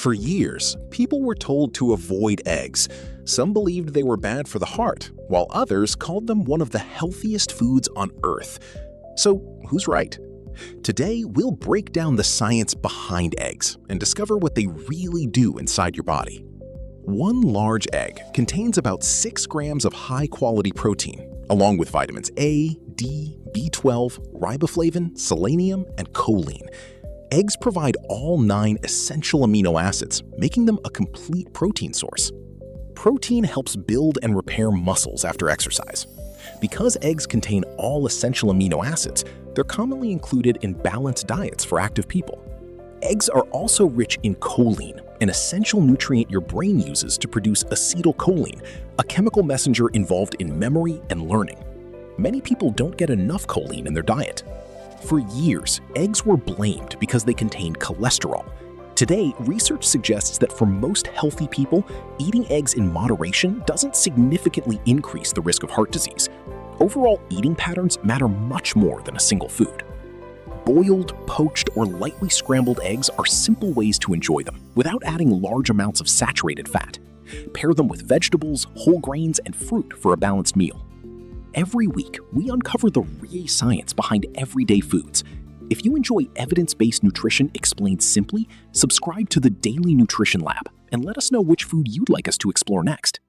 For years, people were told to avoid eggs. Some believed they were bad for the heart, while others called them one of the healthiest foods on Earth. So, who's right? Today, we'll break down the science behind eggs and discover what they really do inside your body. One large egg contains about 6 grams of high-quality protein, along with vitamins A, D, B12, riboflavin, selenium, and choline. Eggs provide all 9 essential amino acids, making them a complete protein source. Protein helps build and repair muscles after exercise. Because eggs contain all essential amino acids, they're commonly included in balanced diets for active people. Eggs are also rich in choline, an essential nutrient your brain uses to produce acetylcholine, a chemical messenger involved in memory and learning. Many people don't get enough choline in their diet. For years, eggs were blamed because they contained cholesterol. Today, research suggests that for most healthy people, eating eggs in moderation doesn't significantly increase the risk of heart disease. Overall eating patterns matter much more than a single food. Boiled, poached, or lightly scrambled eggs are simple ways to enjoy them without adding large amounts of saturated fat. Pair them with vegetables, whole grains, and fruit for a balanced meal. Every week, we uncover the real science behind everyday foods. If you enjoy evidence-based nutrition explained simply, subscribe to the Daily Nutrition Lab and let us know which food you'd like us to explore next.